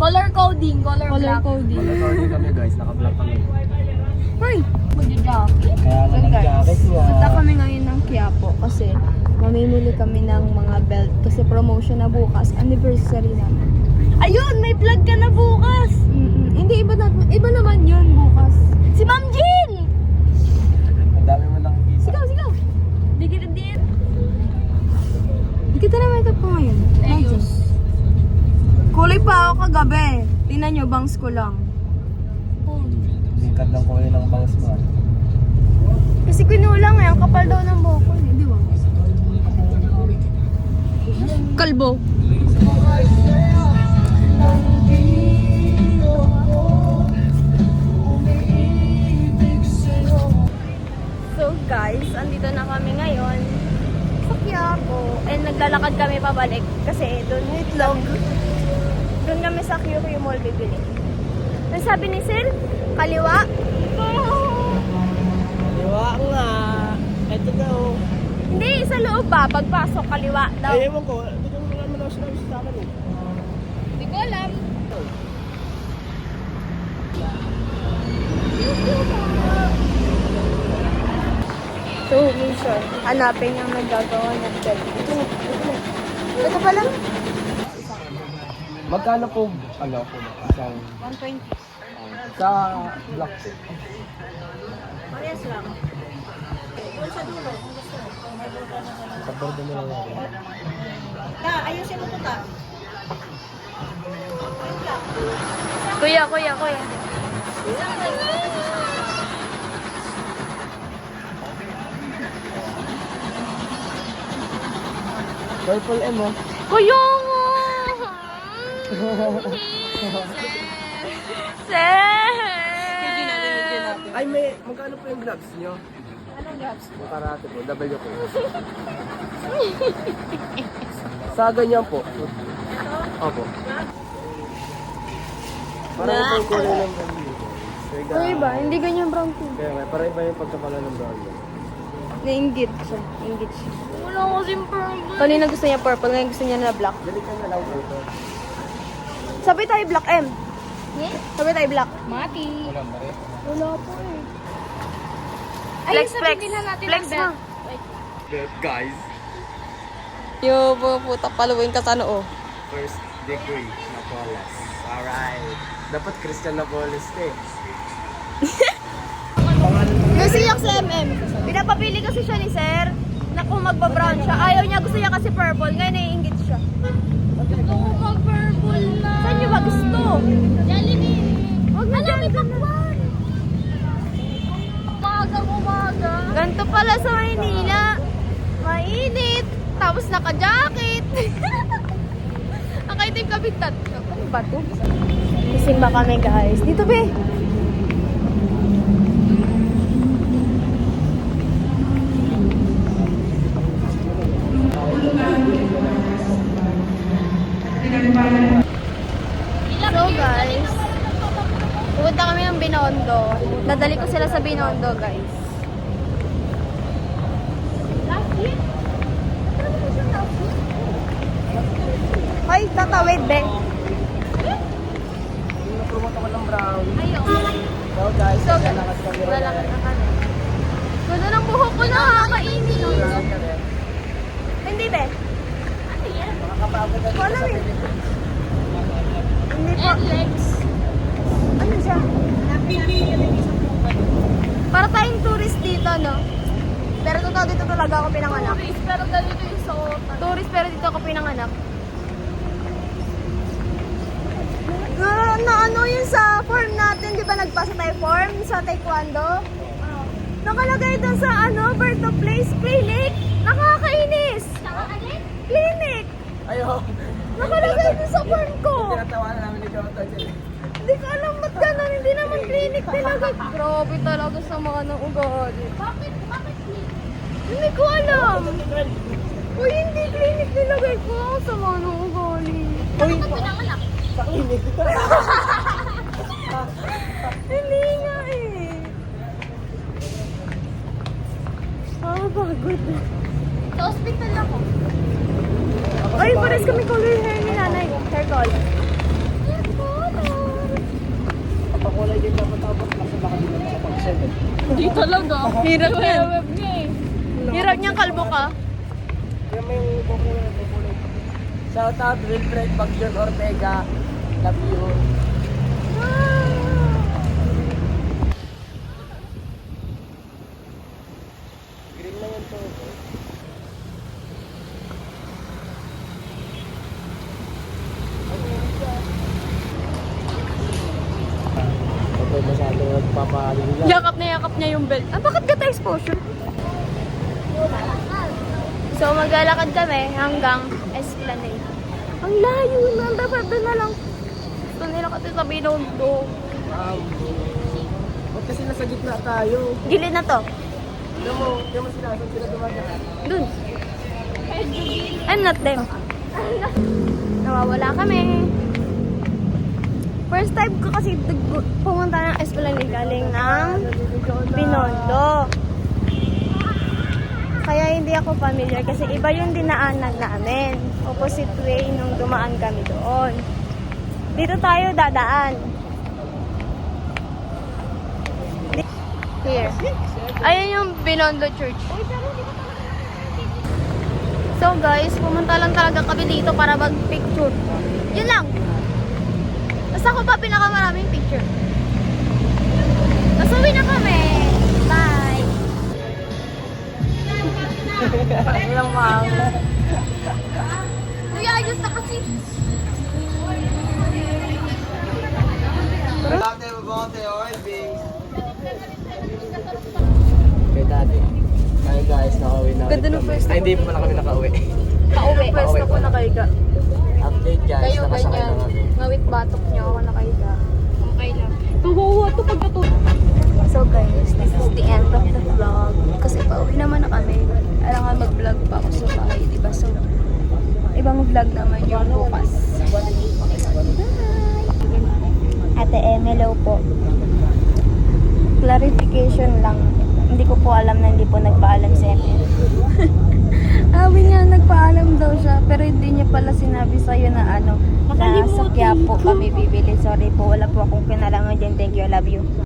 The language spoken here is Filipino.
Color coding, color Color black. coding. Color kami guys, naka-black kami. Hoy! Magja-jockey. Kaya So nga guys, nag-jacket punta kami ngayon ng Quiapo kasi mamimili kami ng mga belt kasi promotion na bukas, anniversary namin. Ayun, may vlog ka na bukas. Hindi, iba naman yun bukas. Si Ma'am Jean! Ang dami mo nakikita. Sigaw, sigaw! Digit din. Hindi kita na makeup ko ngayon. Ayos. Kulay pa ako kagabi. Tingnan nyo, bangs ko lang. Bingkad lang ko ng bangs mo. Kasi kinulang eh, ang kapal daw ng buhok ko eh, di ba? Kalbo. So guys, andito na kami ngayon sa Quiapo. And naglalakad kami pabalik kasi doon kami sa QQ Mall bibili. Ang sabi ni Sir, kaliwa. Kaliwa nga. Ito daw. Hindi, sa loob ba? Pagpasok, kaliwa daw. Ay, ewan ko. Hindi ko naman ako sinabi sa akin eh. Hindi ko alam. So, mission. Hanapin yung naggagawa ng bed. Ito pala? Magkano po, ano po, isang, 120. sa black po? Parehas lang. Doon sa dulo. Sa bordo mo lang ako. Ayusin mo ito ta. Kuya. Purple M oh. Kuya nga! Sir! Ay, may, magkano po yung gloves nyo? Anong gloves? Karate po, W po. Sa ganyan po. Opo. Parang ito yung kulay ng brown dito. Kuya ba? Hindi ganyan brown ko. Kaya nga, parang iba yung pagkapala ng brown mo. Nainggit siya. Inggit siya. Wala ko kasing purple. Kanina gusto niya purple, ngayon gusto niya na black. Dali ka na lang po ito. Sabi tayo black, M. Sabi tayo black. Mati. Wala ba rin? Wala po eh. Ayun, sabihin na natin Flex ang belt. mo. Guys, Yo, puta, paluin ka sa noo. first degree Napoles. Alright. Dapat Christian Napoles eh. Kasi yung sa MM, pinapapili kasi siya ni Sir na kung magba-brown siya. Ayaw niya, gusto niya kasi purple. Ngayon naiingit siya. Gusto ko mag-purple na. Saan niyo ba gusto? Jollibee. Huwag na dyan. Umaga. Ganito pala sa Maynila. Mainit. Tapos naka-jacket. Nakaitim kami tatlo. Ano ba ito? Gising ba kami guys? Dito be. So guys, pupunta kami ng Binondo. Dadali ko sila sa Binondo guys. Hoy, tatawid be. Napromote ako ng brown. Ayun. So guys, So, lalakad kami rin. lalakad na kami. Ganda ng buhok ko, nakakainis. Brown ka rin. Hindi be. Makakapagod na dito Wala sa eh. Pilipinas. Hindi po. Legs. Ano siya? Para tayong tourist dito, no? Pero totoo dito talaga ako pinanganak. Tourist, pero ganito yung suot. Tourist pero dito ako pinanganak. Na ano yun sa form natin, di ba nagpasa tayo form sa taekwondo? Nakalagay doon sa ano, birthplace, clinic. Nakakainis. Nakakalit? Clinic. Ayo. Nakalagay doon sa form ko. Tinatawanan namin ni Jonathan dyan. Hindi ko alam ba't gano'n, hindi naman clinic talaga. Grabe talaga sa mga nang ugali. Bakit? Bakit? Hindi ko alam. Uy, hindi clinic nilagay ko sa mga nang ugali. Uy, Bakit pinanganak? sa klinik. Hindi nga eh. Pagod. Sa hospital ako. Ay, pares kami color hair ni nanay. Hair color. kulay din dapat tapos kasi baka di na makapag-set eh. Hindi talaga. Hirap yan. Web niya eh. Hirap niyang kalbo ka. Kaya may kukulay. Shout out Wilfred Bagyon Ortega. Love you. Green na yan to. Okay, masyadong nagpapahalilan. Yakap niya yung belt. Ah, bakit gata exposure? So, maglalakad kami hanggang Esplanade. Ang layo na. Dapat doon na lang. Gusto nila kasi sa Binondo. Ba't kasi nasa gitna tayo? Gilid na to. Diyan mo sila, saan sila dumadaan? Dun. I'm not them. Nawawala kami. First time ko kasi pumunta ng Esplanade galing ng Binondo. Kaya hindi ako familiar kasi iba yung dinaanan namin. Opposite way nung dumaan kami doon. Dito tayo dadaan. Here. Ayun yung Binondo Church. So guys, pumunta lang talaga kami dito para mag-picture. Yun lang. Tapos ako pa pinakamaraming picture. Tapos uwi na kami. Bye! Walang mahal. Nuyayos na kasi. Okay, dati. Hi guys, nakauwi na. Ganda ng first Ay, hindi pa pala kami nakauwi. Pauwi. Pwesto ko nakaiga. Update guys, Kayo nakasakay ganyan. na kami. Ngawit batok niyo ako nakaiga. Okay lang. Tuwawa to pag ito. So guys, this is the end of the vlog. Kasi pauwi naman na kami. Alangan mag-vlog pa ako sa bahay, diba? So, ibang vlog naman yung bukas. Bye! Ate Em, hello po. Clarification lang. Hindi ko po alam na hindi po nagpaalam si Emil. Sabi niya, nagpaalam daw siya. Pero hindi niya pala sinabi sa'yo na ano, na sa Quiapo kami bibili. Sorry po, wala po akong kinalaman dyan. Thank you, I love you.